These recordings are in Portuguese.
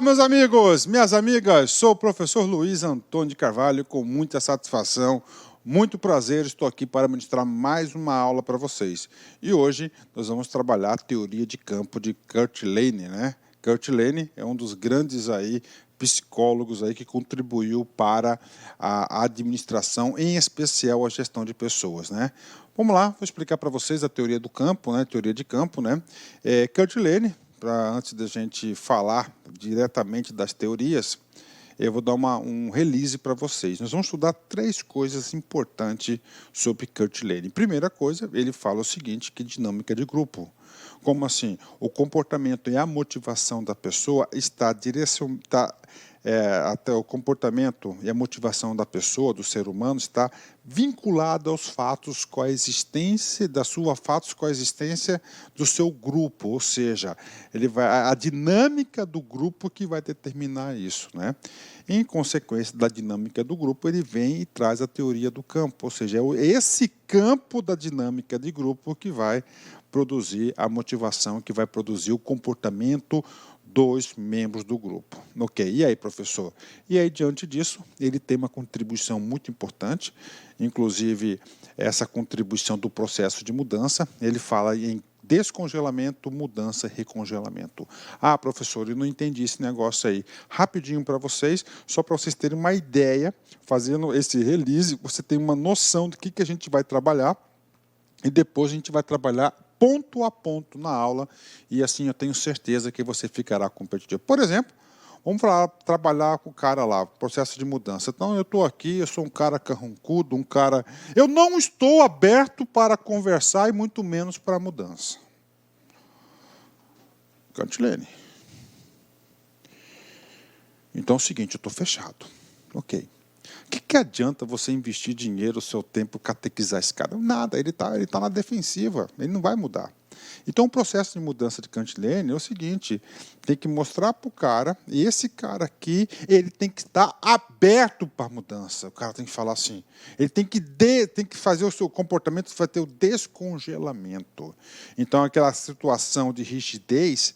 meus amigos, minhas amigas, sou o professor Luiz Antônio de Carvalho, com muita satisfação, muito prazer, estou aqui para ministrar mais uma aula para vocês. E hoje nós vamos trabalhar a teoria de campo de Kurt Lane, né? Kurt Lane é um dos grandes aí psicólogos aí que contribuiu para a administração, em especial a gestão de pessoas, né? Vamos lá, vou explicar para vocês a teoria do campo, né? Teoria de campo, né? Kurt Lane, antes da gente falar diretamente das teorias, eu vou dar um release para vocês. Nós vamos estudar 3 coisas importantes sobre Kurt Lane. Primeira coisa, ele fala o seguinte, que dinâmica de grupo. Como assim? O comportamento e a motivação da pessoa até o comportamento e a motivação da pessoa, do ser humano, está vinculado aos fatos coexistência do seu grupo, ou seja, a dinâmica do grupo que vai determinar isso, né? Em consequência da dinâmica do grupo, ele vem e traz a teoria do campo, ou seja, é esse campo da dinâmica de grupo que vai produzir a motivação, que vai produzir o comportamento dos membros do grupo. Ok, e aí, professor? E aí, diante disso, ele tem uma contribuição muito importante, inclusive essa contribuição do processo de mudança, ele fala em descongelamento, mudança, recongelamento. Ah, professor, eu não entendi esse negócio aí. Rapidinho para vocês, só para vocês terem uma ideia, fazendo esse release, você tem uma noção do que a gente vai trabalhar, e depois a gente vai trabalhar ponto a ponto na aula, e assim eu tenho certeza que você ficará competitivo. Por exemplo, vamos trabalhar com o cara lá, processo de mudança. Então, eu estou aqui, eu sou um cara carrancudo, eu não estou aberto para conversar e muito menos para mudança. Kurt Lane. Então é o seguinte, eu estou fechado. Ok. O que adianta você investir dinheiro, o seu tempo, catequizar esse cara? Nada, ele tá na defensiva, ele não vai mudar. Então, o processo de mudança de Kurt Lane é o seguinte, tem que mostrar para o cara, e esse cara aqui, ele tem que estar aberto para a mudança. O cara tem que falar assim, ele tem que fazer o seu comportamento, vai ter o descongelamento. Então, aquela situação de rigidez,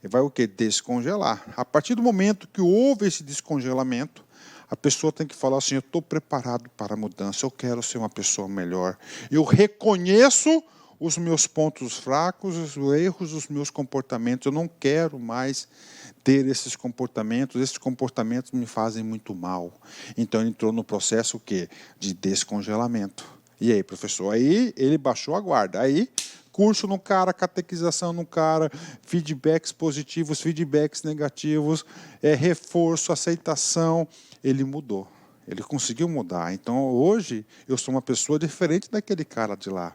vai o quê? Descongelar. A partir do momento que houve esse descongelamento, a pessoa tem que falar assim, eu estou preparado para a mudança, eu quero ser uma pessoa melhor. Eu reconheço os meus pontos fracos, os erros dos meus comportamentos. Eu não quero mais ter esses comportamentos me fazem muito mal. Então, ele entrou no processo o quê? De descongelamento. E aí, professor? Aí, ele baixou a guarda. Aí, curso no cara, catequização no cara, feedbacks positivos, feedbacks negativos, reforço, aceitação. Ele mudou. Ele conseguiu mudar. Então, hoje, eu sou uma pessoa diferente daquele cara de lá.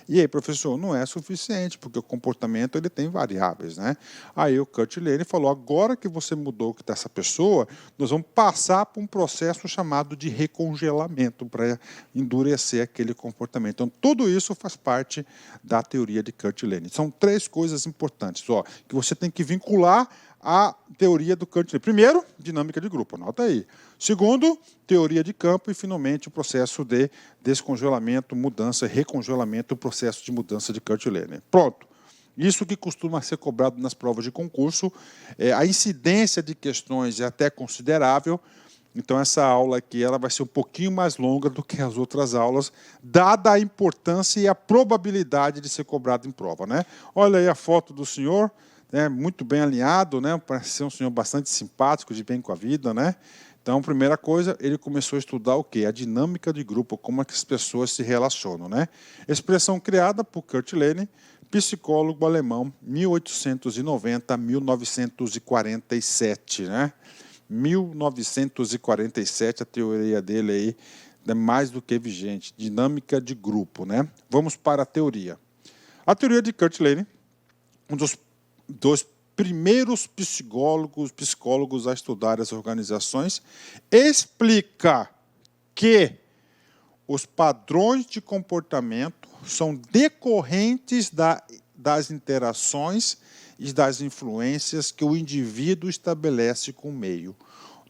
E aí, professor, não é suficiente, porque o comportamento ele tem variáveis, né? Aí o Kurt Lane falou, agora que você mudou dessa pessoa, nós vamos passar por um processo chamado de recongelamento para endurecer aquele comportamento. Então, tudo isso faz parte da teoria de Kurt Lane. São 3 coisas importantes, que você tem que vincular a teoria do Kurt Lane. Primeiro, dinâmica de grupo, anota aí. Segundo, teoria de campo e, finalmente, o processo de descongelamento, mudança, recongelamento, o processo de mudança de Kurt Lane. Pronto. Isso que costuma ser cobrado nas provas de concurso. A incidência de questões é até considerável. Então, essa aula aqui ela vai ser um pouquinho mais longa do que as outras aulas, dada a importância e a probabilidade de ser cobrado em prova, né? Olha aí a foto do senhor, né, muito bem alinhado, né? Parece ser um senhor bastante simpático, de bem com a vida, né? Então, primeira coisa, ele começou a estudar o quê? A dinâmica de grupo, como é que as pessoas se relacionam, né? Expressão criada por Kurt Lane, psicólogo alemão, 1890 a 1947, né? 1947, a teoria dele aí é mais do que vigente, dinâmica de grupo, né? Vamos para a teoria. A teoria de Kurt Lane, um dos primeiros psicólogos a estudar as organizações, explica que os padrões de comportamento são decorrentes das interações e das influências que o indivíduo estabelece com o meio.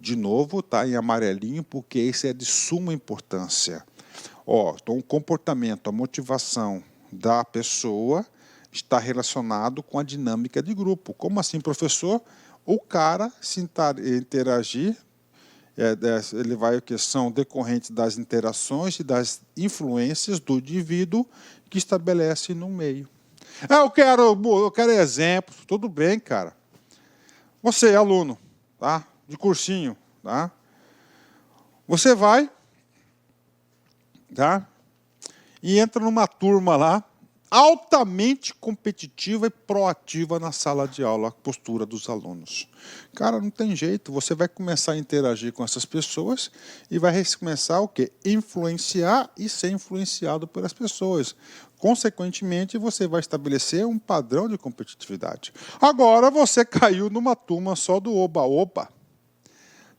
De novo, está em amarelinho, porque isso é de suma importância. Então, o comportamento, a motivação da pessoa está relacionado com a dinâmica de grupo. Como assim, professor? o cara se interagir, ele vai, que são decorrentes das interações e das influências do indivíduo que estabelece no meio. Eu quero exemplos. Tudo bem, cara. Você é aluno, tá? De cursinho, tá? Você vai, tá? E entra numa turma lá, altamente competitiva e proativa na sala de aula, a postura dos alunos. Cara, não tem jeito, você vai começar a interagir com essas pessoas e vai começar o quê? Influenciar e ser influenciado pelas pessoas. Consequentemente, você vai estabelecer um padrão de competitividade. Agora, você caiu numa turma só do oba-oba,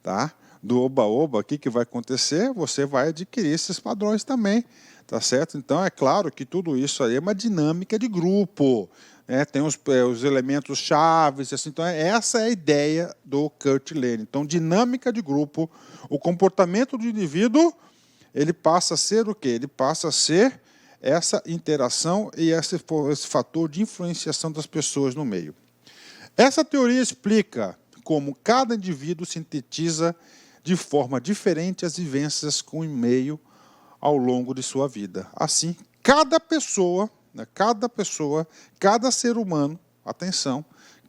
tá? Do oba-oba, o que vai acontecer? Você vai adquirir esses padrões também. Tá certo? Então, é claro que tudo isso aí é uma dinâmica de grupo. Né? Tem os elementos chaves. Assim, então, essa é a ideia do Kurt Lane. Então, dinâmica de grupo, o comportamento do indivíduo, ele passa a ser o quê? Ele passa a ser essa interação e esse fator de influenciação das pessoas no meio. Essa teoria explica como cada indivíduo sintetiza de forma diferente as vivências com o meio ao longo de sua vida. Assim, cada pessoa, cada ser humano, atenção,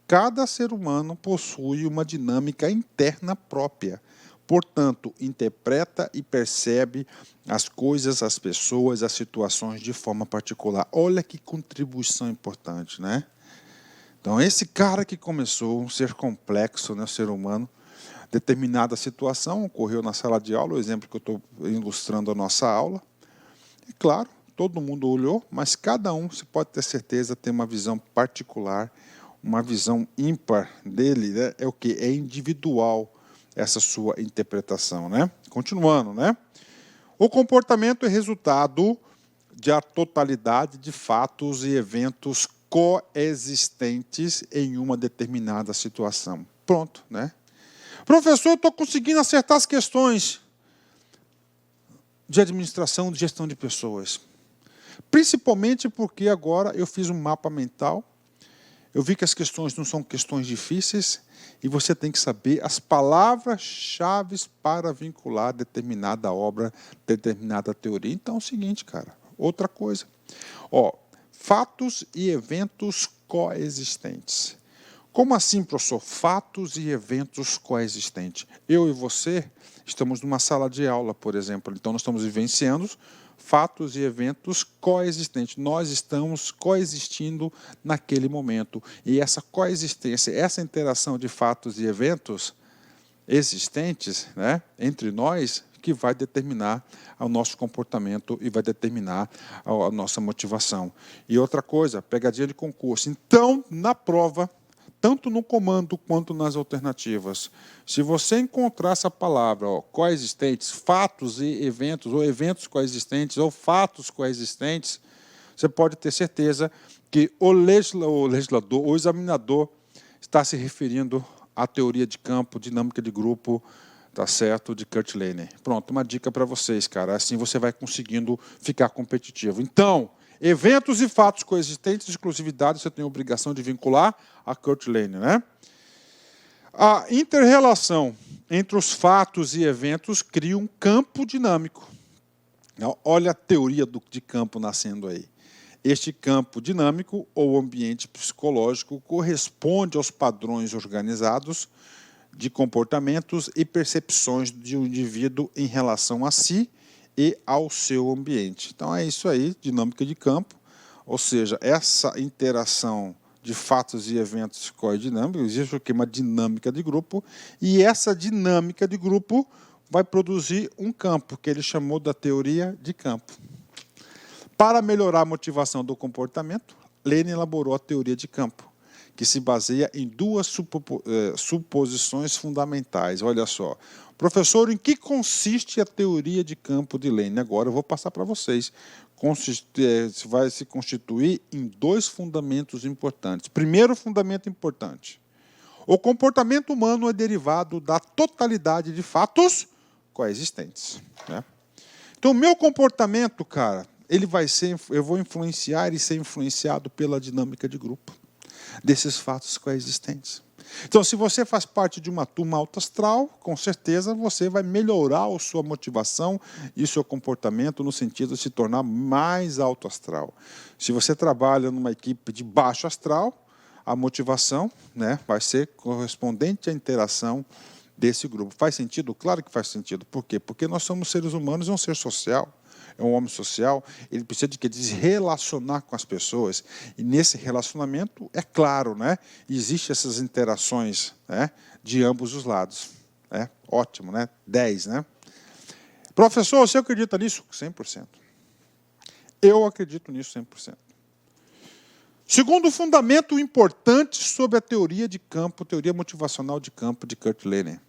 cada ser humano possui uma dinâmica interna própria. Portanto, interpreta e percebe as coisas, as pessoas, as situações de forma particular. Olha que contribuição importante, né? Então, esse cara que começou um ser complexo, né, ser humano, determinada situação ocorreu na sala de aula, o exemplo que eu estou ilustrando a nossa aula. E claro, todo mundo olhou, mas cada um, você pode ter certeza, tem uma visão particular, uma visão ímpar dele, né? É o que? É individual essa sua interpretação, né? Continuando, né? O comportamento é resultado da totalidade de fatos e eventos coexistentes em uma determinada situação. Pronto, né? Professor, eu estou conseguindo acertar as questões de administração, de gestão de pessoas. Principalmente porque agora eu fiz um mapa mental, eu vi que as questões não são questões difíceis e você tem que saber as palavras-chave para vincular determinada obra, determinada teoria. Então é o seguinte, cara, outra coisa. Fatos e eventos coexistentes. Como assim, professor? Fatos e eventos coexistentes. Eu e você estamos numa sala de aula, por exemplo. Então, nós estamos vivenciando fatos e eventos coexistentes. Nós estamos coexistindo naquele momento. E essa coexistência, essa interação de fatos e eventos existentes, né, entre nós, que vai determinar o nosso comportamento e vai determinar a nossa motivação. E outra coisa, pegadinha de concurso. Então, na prova, tanto no comando quanto nas alternativas, se você encontrar essa palavra, coexistentes, fatos e eventos, ou eventos coexistentes, ou fatos coexistentes, você pode ter certeza que o legislador, o examinador, está se referindo à teoria de campo, dinâmica de grupo, tá certo, de Kurt Lane. Pronto, uma dica para vocês, cara. Assim você vai conseguindo ficar competitivo. Então, eventos e fatos coexistentes, exclusividade, você tem a obrigação de vincular a Kurt Lane, né? A inter-relação entre os fatos e eventos cria um campo dinâmico. Olha a teoria de campo nascendo aí. Este campo dinâmico, ou ambiente psicológico, corresponde aos padrões organizados de comportamentos e percepções de um indivíduo em relação a si e ao seu ambiente. Então é isso aí, dinâmica de campo, ou seja, essa interação de fatos e eventos coedinâmicos, existe o que? Uma dinâmica de grupo, e essa dinâmica de grupo vai produzir um campo, que ele chamou da teoria de campo. Para melhorar a motivação do comportamento, Lane elaborou a teoria de campo, que se baseia em duas suposições fundamentais. Olha só. Professor, em que consiste a teoria de campo de Lane? Agora eu vou passar para vocês. Vai se constituir em dois fundamentos importantes. Primeiro fundamento importante. O comportamento humano é derivado da totalidade de fatos coexistentes. Né? Então, o meu comportamento, cara, eu vou influenciar e ser influenciado pela dinâmica de grupo desses fatos coexistentes. Então, se você faz parte de uma turma alto astral, com certeza você vai melhorar a sua motivação e o seu comportamento no sentido de se tornar mais alto astral. Se você trabalha numa equipe de baixo astral, a motivação, né, vai ser correspondente à interação desse grupo. Faz sentido? Claro que faz sentido. Por quê? Porque nós somos seres humanos e um ser social. É um homem social, ele precisa de quê? De se relacionar com as pessoas. E nesse relacionamento, é claro, né? Existem essas interações, né, de ambos os lados. Né? Ótimo, né? 10, né? Professor, você acredita nisso? 100%. Eu acredito nisso 100%. Segundo fundamento importante sobre a teoria de campo, teoria motivacional de campo de Kurt Lehner.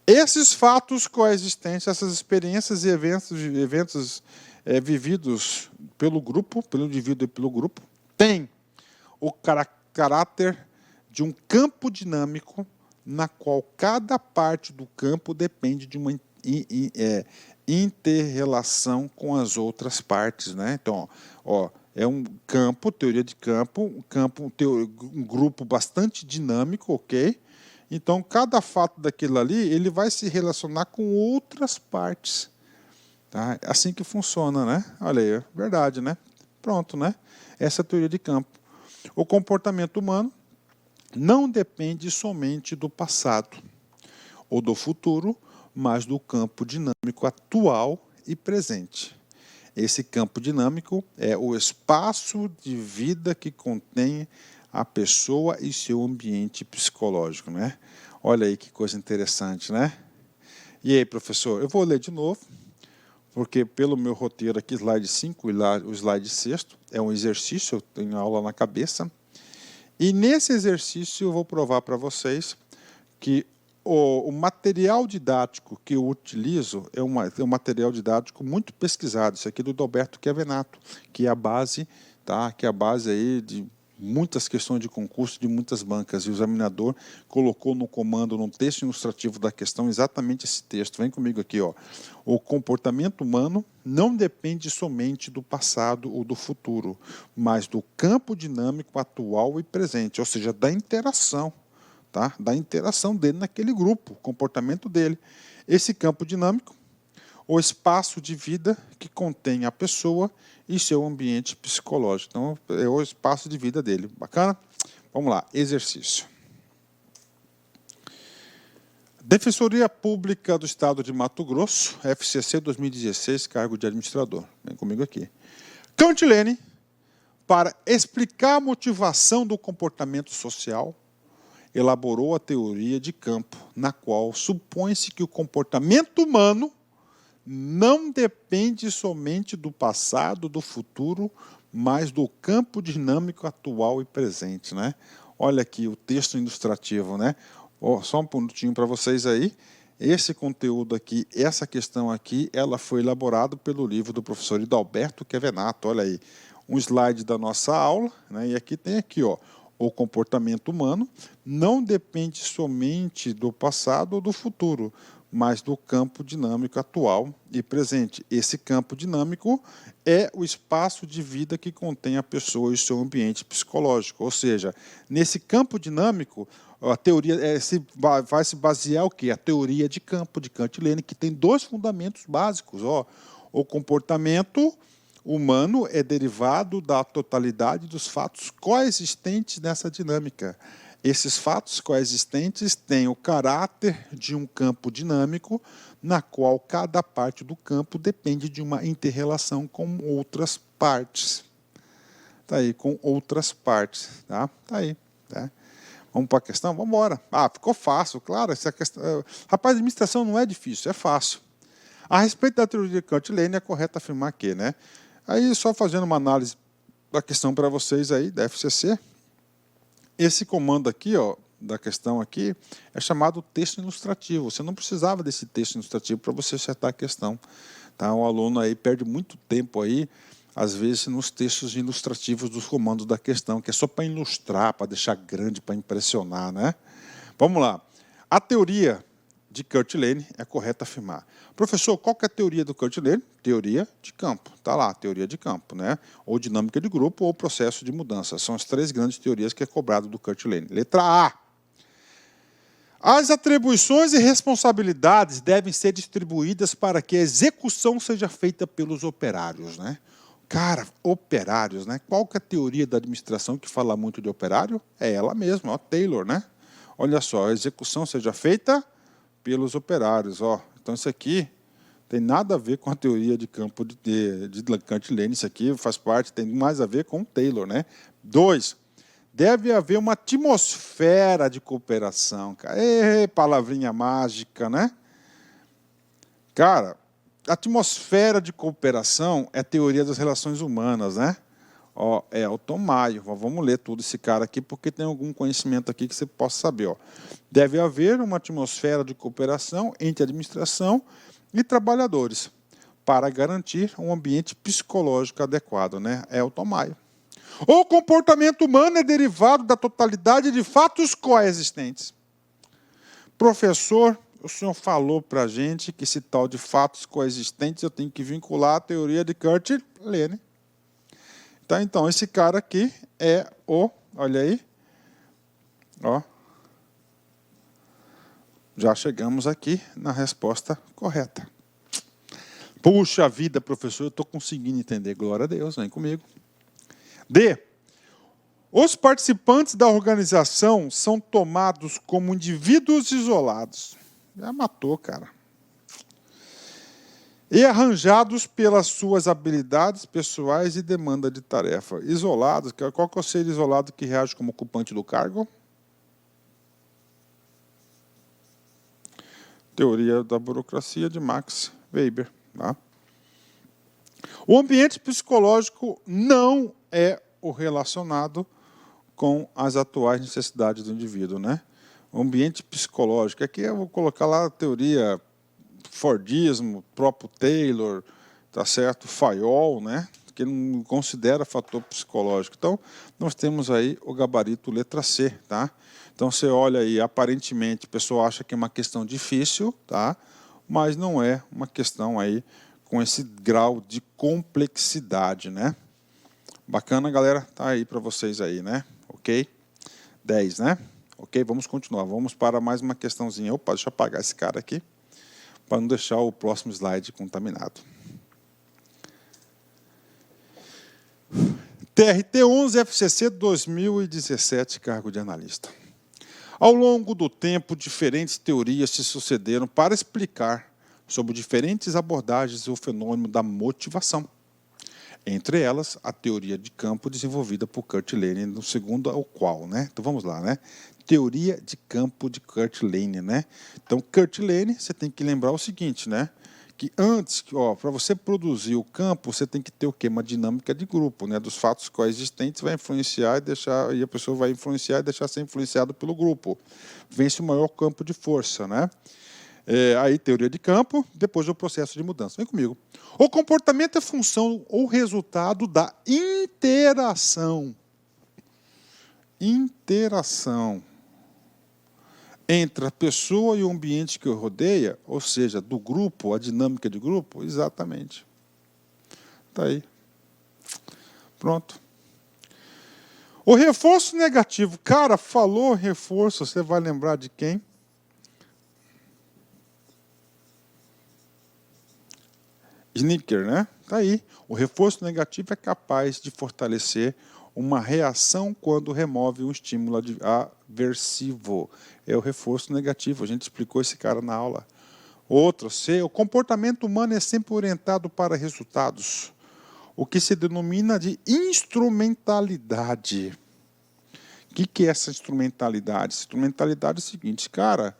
Esses fatos coexistentes, essas experiências e eventos vividos pelo grupo, pelo indivíduo e pelo grupo, têm o caráter de um campo dinâmico na qual cada parte do campo depende de uma inter-relação com as outras partes. Né? Então, é um campo, teoria de campo, um grupo bastante dinâmico, ok? Então, cada fato daquilo ali, ele vai se relacionar com outras partes. Tá? É assim que funciona, né? Olha aí, é verdade, né? Pronto, né? Essa é a teoria de campo. O comportamento humano não depende somente do passado ou do futuro, mas do campo dinâmico atual e presente. Esse campo dinâmico é o espaço de vida que contém a pessoa e seu ambiente psicológico, né? Olha aí que coisa interessante, né? E aí, professor, eu vou ler de novo, porque pelo meu roteiro aqui, slide 5 e lá o slide 6, é um exercício, eu tenho aula na cabeça, e nesse exercício eu vou provar para vocês que o material didático que eu utilizo é um material didático muito pesquisado, isso aqui é do Alberto Chiavenato, que é a base, tá? Que é a base aí de muitas questões de concurso de muitas bancas, e o examinador colocou no comando, no texto ilustrativo da questão, exatamente esse texto. Vem comigo aqui, ó. O comportamento humano não depende somente do passado ou do futuro, mas do campo dinâmico atual e presente, ou seja, da interação. Tá? Da interação dele naquele grupo, o comportamento dele. Esse campo dinâmico, o espaço de vida que contém a pessoa e seu ambiente psicológico. Então, é o espaço de vida dele. Bacana? Vamos lá, exercício. Defensoria Pública do Estado de Mato Grosso, FCC 2016, cargo de administrador. Vem comigo aqui. Kurt Lehner, para explicar a motivação do comportamento social, elaborou a teoria de campo, na qual supõe-se que o comportamento humano não depende somente do passado, do futuro, mas do campo dinâmico atual e presente. Né? Olha aqui o texto ilustrativo, né? Só um minutinho para vocês aí. Esse conteúdo aqui, essa questão aqui, ela foi elaborada pelo livro do professor Hidalberto Chiavenato. Olha aí, um slide da nossa aula, né? E aqui tem aqui, ó, o comportamento humano não depende somente do passado ou do futuro, mas do campo dinâmico atual e presente. Esse campo dinâmico é o espaço de vida que contém a pessoa e seu ambiente psicológico. Ou seja, nesse campo dinâmico, a teoria vai se basear o quê? A teoria de campo de Kurt Lehner, que tem dois fundamentos básicos. Ó, o comportamento humano é derivado da totalidade dos fatos coexistentes nessa dinâmica. Esses fatos coexistentes têm o caráter de um campo dinâmico, na qual cada parte do campo depende de uma inter-relação com outras partes. Está aí, com outras partes. Tá aí. Tá? Vamos para a questão? Vamos embora. Ficou fácil, claro. Essa questão... Rapaz, a administração não é difícil, é fácil. A respeito da teoria de Kurt Lehner, é correto afirmar que, né? Aí, só fazendo uma análise da questão para vocês aí, da FCC, esse comando aqui, ó, da questão aqui, é chamado texto ilustrativo. Você não precisava desse texto ilustrativo para você acertar a questão. Tá? O aluno aí perde muito tempo aí, às vezes, nos textos ilustrativos dos comandos da questão, que é só para ilustrar, para deixar grande, para impressionar, né? Vamos lá. A teoria de Kurt Lane é correto afirmar. Professor, qual que é a teoria do Kurt Lane? Teoria de campo. Está lá, teoria de campo, né? Ou dinâmica de grupo ou processo de mudança. São as três grandes teorias que é cobrado do Kurt Lane. Letra A. As atribuições e responsabilidades devem ser distribuídas para que a execução seja feita pelos operários, né? Cara, operários, né? Qual que é a teoria da administração que fala muito de operário? É ela mesma, ó, Taylor, né? Olha só, a execução seja feita pelos operários, ó. Então isso aqui tem nada a ver com a teoria de campo de Kurt Lane, isso aqui faz parte, tem mais a ver com Taylor, né? 2. Deve haver uma atmosfera de cooperação, cara. Palavrinha mágica, né? Cara, atmosfera de cooperação é a teoria das relações humanas, né? Ó, é Elton Maio. Vamos ler tudo esse cara aqui, porque tem algum conhecimento aqui que você possa saber. Ó. Deve haver uma atmosfera de cooperação entre administração e trabalhadores para garantir um ambiente psicológico adequado, né? É Elton Maio. O comportamento humano é derivado da totalidade de fatos coexistentes. Professor, o senhor falou para a gente que esse tal de fatos coexistentes eu tenho que vincular à teoria de Kurt Lane. Tá, então, esse cara aqui é o... Olha aí. Ó. Já chegamos aqui na resposta correta. Puxa vida, professor, eu estou conseguindo entender. Glória a Deus, vem comigo. D. Os participantes da organização são tomados como indivíduos isolados. Já matou, cara. E arranjados pelas suas habilidades pessoais e demanda de tarefa. Isolados, qual que é o ser isolado que reage como ocupante do cargo? Teoria da burocracia de Max Weber. Tá? O ambiente psicológico não é o relacionado com as atuais necessidades do indivíduo, né? O ambiente psicológico, aqui eu vou colocar lá a teoria Fordismo, próprio Taylor, tá certo? Fayol, né? Que não considera fator psicológico. Então, nós temos aí o gabarito letra C, tá? Então, você olha aí, aparentemente, a pessoa acha que é uma questão difícil, tá? Mas não é uma questão aí com esse grau de complexidade, né? Bacana, galera? Tá aí para vocês aí, né? Ok? 10, né? Ok, vamos continuar. Vamos para mais uma questãozinha. Opa, deixa eu apagar esse cara aqui, para não deixar o próximo slide contaminado. TRT-11 FCC 2017, cargo de analista. Ao longo do tempo, diferentes teorias se sucederam para explicar sobre diferentes abordagens do fenômeno da motivação. Entre elas, a teoria de campo desenvolvida por Kurt Lane, no segundo ao qual, né? Então vamos lá, né? Teoria de campo de Kurt Lane, né? Então, Kurt Lane, você tem que lembrar o seguinte, né? Que antes, para você produzir o campo, você tem que ter o quê? Uma dinâmica de grupo, né? Dos fatos coexistentes vai influenciar e deixar, e a pessoa vai influenciar e deixar ser influenciado pelo grupo. Vence o maior campo de força, né? Aí, teoria de campo, depois o processo de mudança. Vem comigo. O comportamento é função ou resultado da interação. Interação entre a pessoa e o ambiente que o rodeia, ou seja, do grupo, a dinâmica de grupo, exatamente. Está aí. Pronto. O reforço negativo. Cara, falou reforço, você vai lembrar de quem? Snicker, né? Está aí. O reforço negativo é capaz de fortalecer uma reação quando remove um estímulo aversivo. É o reforço negativo. A gente explicou esse cara na aula. Outro, C. O comportamento humano é sempre orientado para resultados, o que se denomina de instrumentalidade. O que é essa instrumentalidade? Instrumentalidade é o seguinte, cara,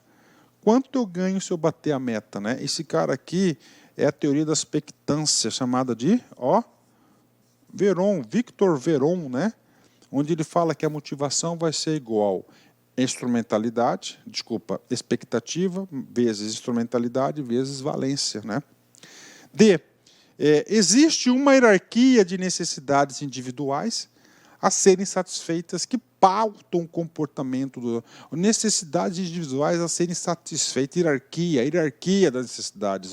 quanto eu ganho se eu bater a meta, né? Esse cara aqui é a teoria da expectância, chamada de Veron, Victor Veron, né? Onde ele fala que a motivação vai ser igual expectativa vezes instrumentalidade vezes valência, né? D. Existe uma hierarquia de necessidades individuais a serem satisfeitas que pautam o comportamento, necessidades individuais a serem satisfeitas, hierarquia das necessidades.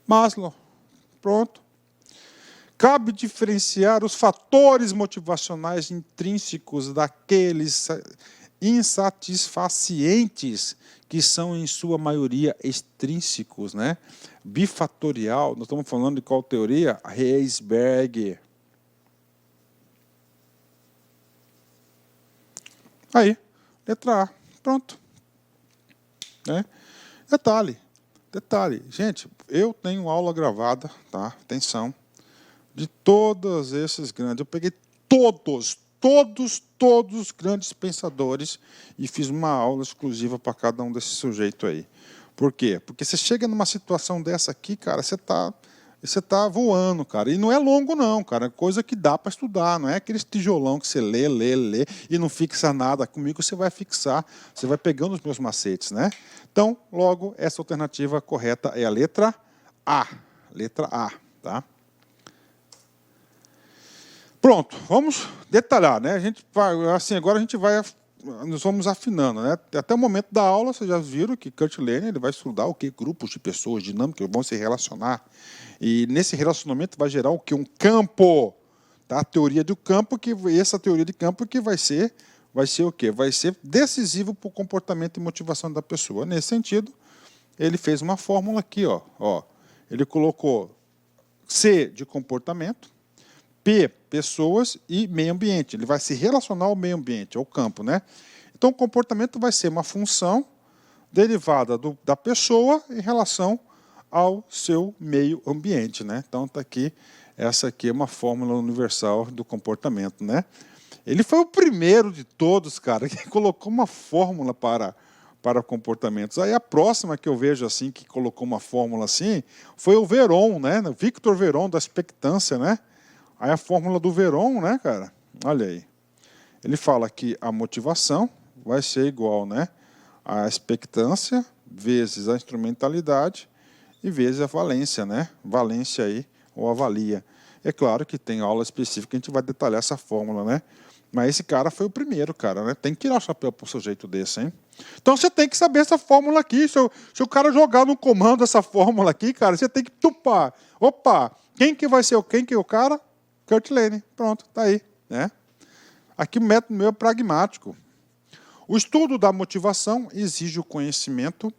Maslow, pronto. Cabe diferenciar os fatores motivacionais intrínsecos daqueles insatisfacientes, que são, em sua maioria, extrínsecos, né? Bifatorial, nós estamos falando de qual teoria? Heisberg. Aí, letra A, pronto. Né? Detalhe, gente, eu tenho aula gravada, tá? Atenção, de todos esses grandes, eu peguei todos os grandes pensadores e fiz uma aula exclusiva para cada um desses sujeitos aí. Por quê? Porque você chega numa situação dessa aqui, cara, você tá voando, cara. E não é longo não, cara, é coisa que dá para estudar, não é aqueles tijolão que você lê e não fixa nada. Comigo você vai fixar, você vai pegando os meus macetes, né? Então, logo, essa alternativa correta é a letra A. Letra A, tá? Pronto, vamos detalhar, né? A gente vai, assim, agora nós vamos afinando, né? Até o momento da aula, vocês já viram que Kurt Lane ele vai estudar o que? Grupos de pessoas dinâmicas vão se relacionar. E nesse relacionamento vai gerar o que? Um campo. Tá? A teoria do campo, essa teoria de campo que vai ser o quê? Vai ser decisivo para o comportamento e motivação da pessoa. Nesse sentido, ele fez uma fórmula aqui, ó. Ele colocou C de comportamento, P, pessoas e meio ambiente. Ele vai se relacionar ao meio ambiente, ao campo, né? Então, o comportamento vai ser uma função derivada da pessoa em relação ao seu meio ambiente, né? Então, está aqui, essa aqui é uma fórmula universal do comportamento, né? Ele foi o primeiro de todos, cara, que colocou uma fórmula para comportamentos. Aí a próxima que eu vejo assim, que colocou uma fórmula assim, foi o Veron, né? Victor Veron, da expectância, né? Aí a fórmula do Veron, né, cara? Olha aí. Ele fala que a motivação vai ser igual, né, a expectância vezes a instrumentalidade e vezes a valência, né? Valência aí, ou avalia. É claro que tem aula específica, a gente vai detalhar essa fórmula, né? Mas esse cara foi o primeiro, cara, né? Tem que tirar o chapéu para um sujeito desse, hein? Então você tem que saber essa fórmula aqui. Se o cara jogar no comando essa fórmula aqui, cara, você tem que tupar. Opa, quem que vai ser quem que é o cara? Kurt Lane, pronto, está aí. Né? Aqui o método meu é pragmático. O estudo da motivação exige o conhecimento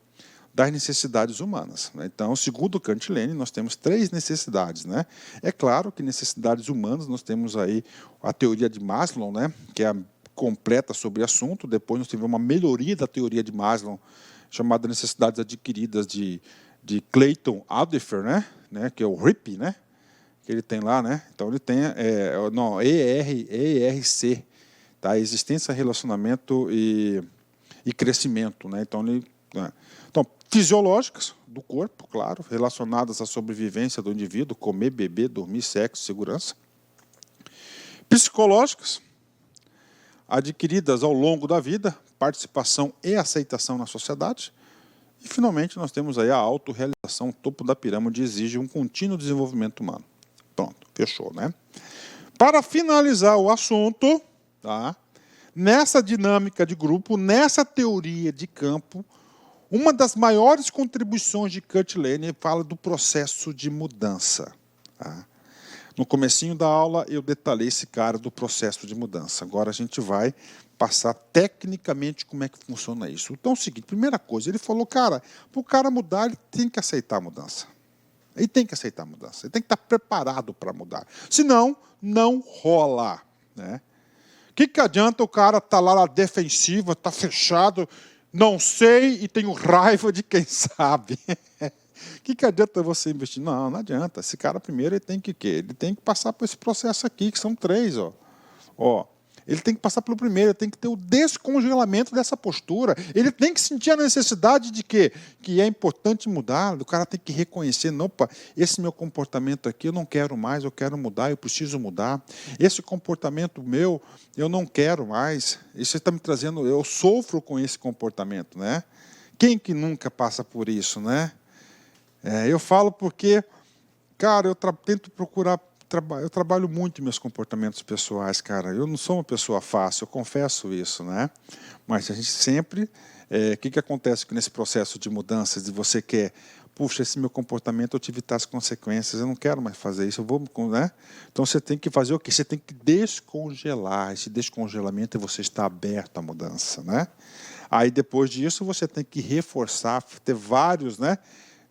das necessidades humanas. Né? Então, segundo Kurt Lane, nós temos 3 necessidades. Né? É claro que necessidades humanas, nós temos aí a teoria de Maslow, né? Que é a completa sobre o assunto. Depois nós tivemos uma melhoria da teoria de Maslow, chamada necessidades adquiridas de Clayton Aldifer, né? Que é o RIP, né? Que ele tem lá, né? Então ele tem ERC, tá? Existência, relacionamento e crescimento, né? Então fisiológicas do corpo, claro, relacionadas à sobrevivência do indivíduo, comer, beber, dormir, sexo, segurança. Psicológicas, adquiridas ao longo da vida, participação e aceitação na sociedade. E finalmente nós temos aí a autorrealização, o topo da pirâmide exige um contínuo desenvolvimento humano. Pronto, fechou, né? Para finalizar o assunto, tá? Nessa dinâmica de grupo, nessa teoria de campo, uma das maiores contribuições de Kurt Lane fala do processo de mudança. Tá? No comecinho da aula, eu detalhei esse cara do processo de mudança. Agora a gente vai passar tecnicamente como é que funciona isso. Então é o seguinte, primeira coisa, ele falou, cara, para o cara mudar, ele tem que aceitar a mudança. Ele tem que aceitar a mudança, ele tem que estar preparado para mudar. Senão, não rola. Né? O que adianta o cara estar lá na defensiva, estar fechado, não sei e tenho raiva de quem sabe? O que adianta você investir? Não adianta. Esse cara primeiro ele tem que quê? Ele tem que passar por esse processo aqui, que são 3. Ele tem que passar pelo primeiro, ele tem que ter o descongelamento dessa postura. Ele tem que sentir a necessidade de quê? Que é importante mudar. O cara tem que reconhecer, não, opa, esse meu comportamento aqui eu não quero mais, eu quero mudar, eu preciso mudar. Esse comportamento meu, eu não quero mais. Isso está me trazendo, eu sofro com esse comportamento, né? Quem que nunca passa por isso, né? Eu falo porque, cara, eu tento procurar eu trabalho muito meus comportamentos pessoais, cara. Eu não sou uma pessoa fácil, eu confesso isso, né? Mas a gente sempre... O que acontece nesse processo de mudanças, de você quer... Puxa, esse meu comportamento eu tive tais consequências, eu não quero mais fazer isso, eu vou... Né? Então você tem que fazer o quê? Você tem que descongelar. Esse descongelamento é você estar aberto à mudança, né? Aí depois disso você tem que reforçar, ter vários, né?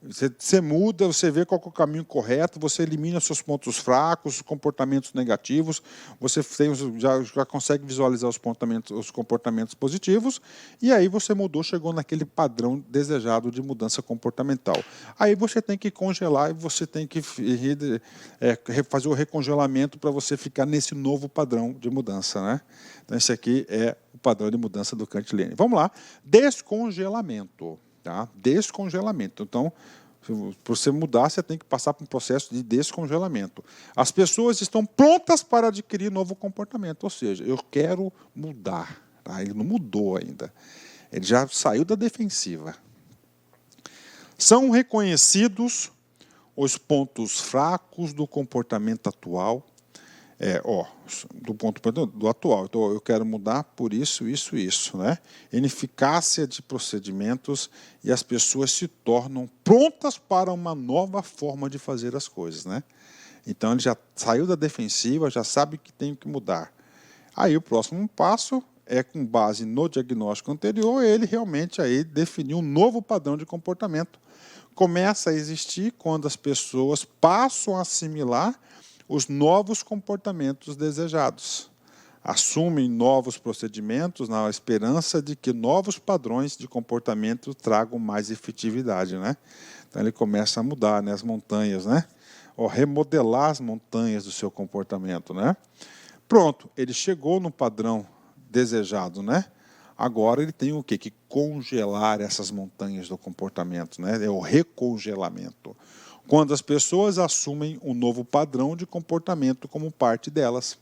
Você muda, você vê qual é o caminho correto, você elimina seus pontos fracos, os comportamentos negativos, você tem, já consegue visualizar os comportamentos positivos, e aí você mudou, chegou naquele padrão desejado de mudança comportamental. Aí você tem que congelar e você tem que fazer o recongelamento para você ficar nesse novo padrão de mudança, né? Então esse aqui é o padrão de mudança do Cantilene. Vamos lá, descongelamento. Tá? Descongelamento. Então, para você mudar, você tem que passar por um processo de descongelamento. As pessoas estão prontas para adquirir novo comportamento, ou seja, eu quero mudar. Tá? Ele não mudou ainda. Ele já saiu da defensiva. São reconhecidos os pontos fracos do comportamento atual. Do ponto do atual. Então, eu quero mudar por isso, isso, isso, né? Ineficácia de procedimentos e as pessoas se tornam prontas para uma nova forma de fazer as coisas, né? Então, ele já saiu da defensiva, já sabe que tem que mudar. Aí, o próximo passo é, com base no diagnóstico anterior, ele realmente aí definiu um novo padrão de comportamento. Começa a existir quando as pessoas passam a assimilar os novos comportamentos desejados. Assumem novos procedimentos na esperança de que novos padrões de comportamento tragam mais efetividade, né? Então ele começa a mudar, né, as montanhas, né? Ou remodelar as montanhas do seu comportamento, né? Pronto, ele chegou no padrão desejado, né? Agora ele tem o quê? Que congelar essas montanhas do comportamento, né? É o recongelamento. Quando as pessoas assumem um novo padrão de comportamento como parte delas.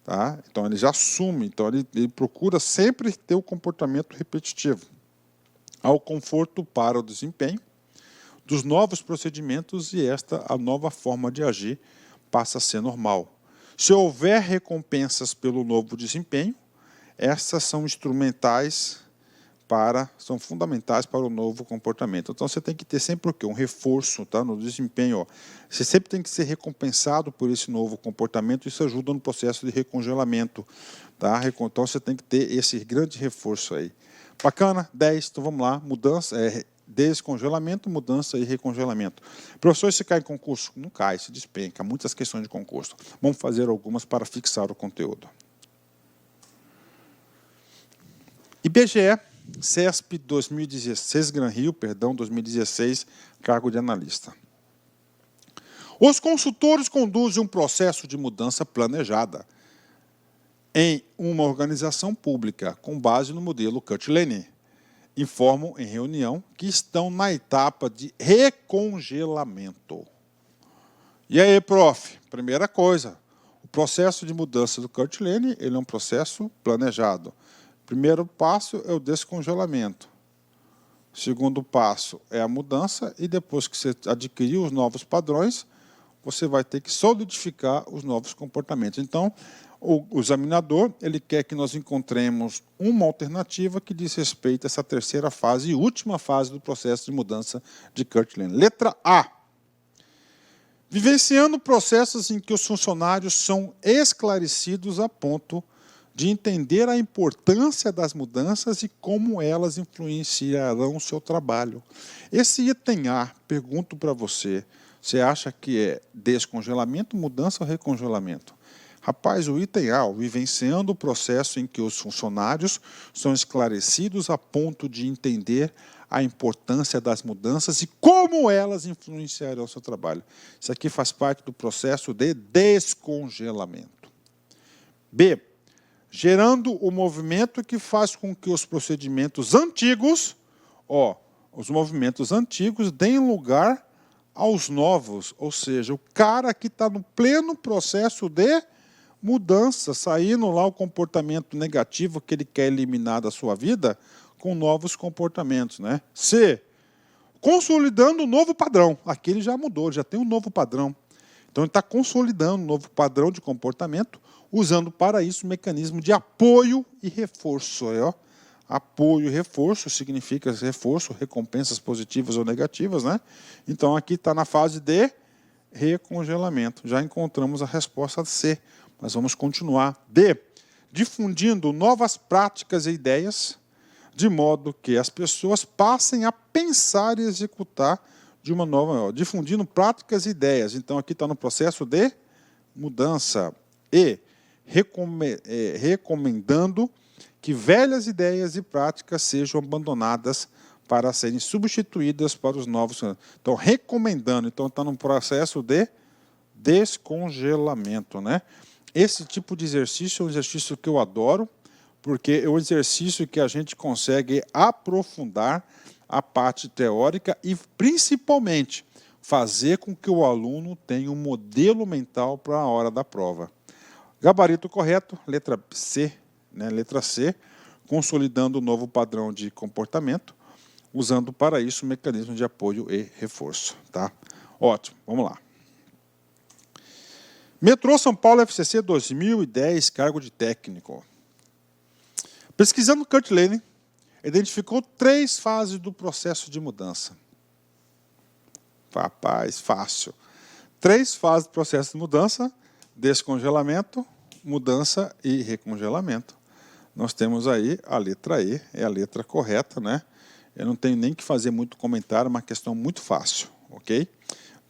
Tá? Então, ele já assume, então ele procura sempre ter o comportamento repetitivo. Ao conforto para o desempenho dos novos procedimentos e a nova forma de agir passa a ser normal. Se houver recompensas pelo novo desempenho, essas são são fundamentais para o novo comportamento. Então, você tem que ter sempre o quê? Um reforço, tá? No desempenho. Ó. Você sempre tem que ser recompensado por esse novo comportamento, isso ajuda no processo de recongelamento. Tá? Então, você tem que ter esse grande reforço aí. Bacana? 10. Então, vamos lá. Mudança, descongelamento, mudança e recongelamento. Professor, se cai em concurso? Não cai, se despenca. Muitas questões de concurso. Vamos fazer algumas para fixar o conteúdo. IBGE, CESP 2016, Gran Rio, 2016, cargo de analista. Os consultores conduzem um processo de mudança planejada em uma organização pública, com base no modelo Cantilene. Informam em reunião que estão na etapa de recongelamento. E aí, prof? Primeira coisa, o processo de mudança do Cantilene, ele é um processo planejado. Primeiro passo é o descongelamento. Segundo passo é a mudança e depois que você adquirir os novos padrões, você vai ter que solidificar os novos comportamentos. Então, o examinador ele quer que nós encontremos uma alternativa que diz respeito a essa terceira fase e última fase do processo de mudança de Cantilene. Letra A. Vivenciando processos em que os funcionários são esclarecidos a ponto de entender a importância das mudanças e como elas influenciarão o seu trabalho. Esse item A, pergunto para você, você acha que é descongelamento, mudança ou recongelamento? Rapaz, o item A, vivenciando o processo em que os funcionários são esclarecidos a ponto de entender a importância das mudanças e como elas influenciarão o seu trabalho. Isso aqui faz parte do processo de descongelamento. B. Gerando o movimento que faz com que os procedimentos antigos, os movimentos antigos deem lugar aos novos, ou seja, o cara que está no pleno processo de mudança, saindo lá o comportamento negativo que ele quer eliminar da sua vida, com novos comportamentos, né? C. Consolidando um novo padrão. Aqui ele já mudou, já tem um novo padrão. Então, ele está consolidando um novo padrão de comportamento, usando para isso um mecanismo de apoio e reforço. Aí, ó. Apoio e reforço significa reforço, recompensas positivas ou negativas, né? Então, aqui está na fase de recongelamento. Já encontramos a resposta C, mas vamos continuar. D, difundindo novas práticas e ideias, de modo que as pessoas passem a pensar e executar de uma nova, difundindo práticas e ideias. Então, aqui está no processo de mudança. E, recomendando que velhas ideias e práticas sejam abandonadas para serem substituídas para os novos. Então, recomendando. Então, está no processo de descongelamento, né? Esse tipo de exercício é um exercício que eu adoro, porque é um exercício que a gente consegue aprofundar a parte teórica e, principalmente, fazer com que o aluno tenha um modelo mental para a hora da prova. Gabarito correto, letra C, né? Letra C, consolidando o novo padrão de comportamento, usando para isso o mecanismo de apoio e reforço. Tá? Ótimo, vamos lá. Metrô São Paulo FCC 2010, cargo de técnico. Pesquisando Kurt Lane, identificou 3 fases do processo de mudança. Rapaz, fácil. 3 fases do processo de mudança: descongelamento, mudança e recongelamento. Nós temos aí a letra E, é a letra correta, né? Eu não tenho nem que fazer muito comentário, é uma questão muito fácil, ok?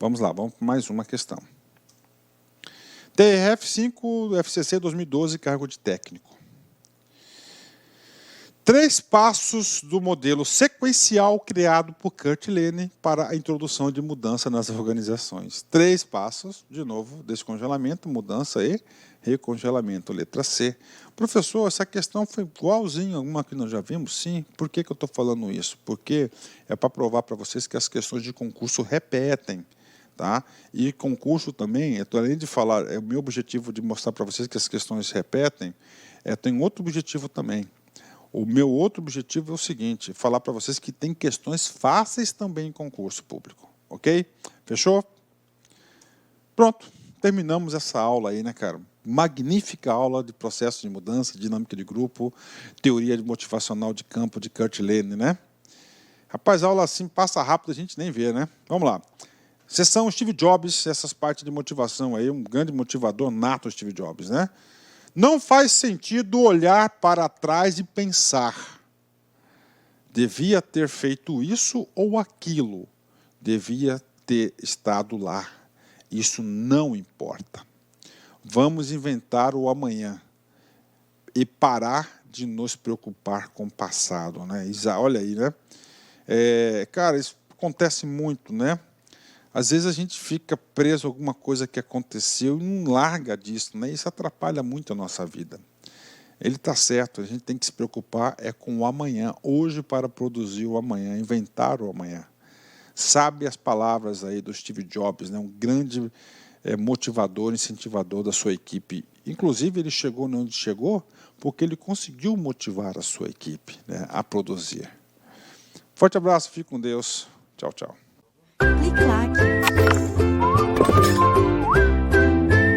Vamos lá, vamos para mais uma questão. TRF5 FCC 2012, cargo de técnico. 3 passos do modelo sequencial criado por Kurt Lane para a introdução de mudança nas organizações. 3 passos, de novo, descongelamento, mudança e recongelamento. Letra C. Professor, essa questão foi igualzinha a uma que nós já vimos? Sim. Por que eu estou falando isso? Porque é para provar para vocês que as questões de concurso repetem. Tá? E concurso também, além de falar, é o meu objetivo de mostrar para vocês que as questões repetem, tem outro objetivo também. O meu outro objetivo é o seguinte, falar para vocês que tem questões fáceis também em concurso público, ok? Fechou? Pronto, terminamos essa aula aí, né, cara? Magnífica aula de processo de mudança, dinâmica de grupo, teoria motivacional de campo de Kurt Lane, né? Rapaz, a aula assim passa rápido, a gente nem vê, né? Vamos lá. Sessão Steve Jobs, essas partes de motivação aí, um grande motivador nato Steve Jobs, né? Não faz sentido olhar para trás e pensar: devia ter feito isso ou aquilo, devia ter estado lá. Isso não importa. Vamos inventar o amanhã e parar de nos preocupar com o passado, né? Olha aí, né? Cara, isso acontece muito, né? Às vezes a gente fica preso a alguma coisa que aconteceu e não larga disso, né? Isso atrapalha muito a nossa vida. Ele está certo, a gente tem que se preocupar com o amanhã, hoje, para produzir o amanhã, inventar o amanhã. Sabe as palavras aí do Steve Jobs, né? Um grande motivador, incentivador da sua equipe. Inclusive, ele chegou onde chegou porque ele conseguiu motivar a sua equipe, né, a produzir. Forte abraço, fique com Deus. Tchau, tchau. Clique like.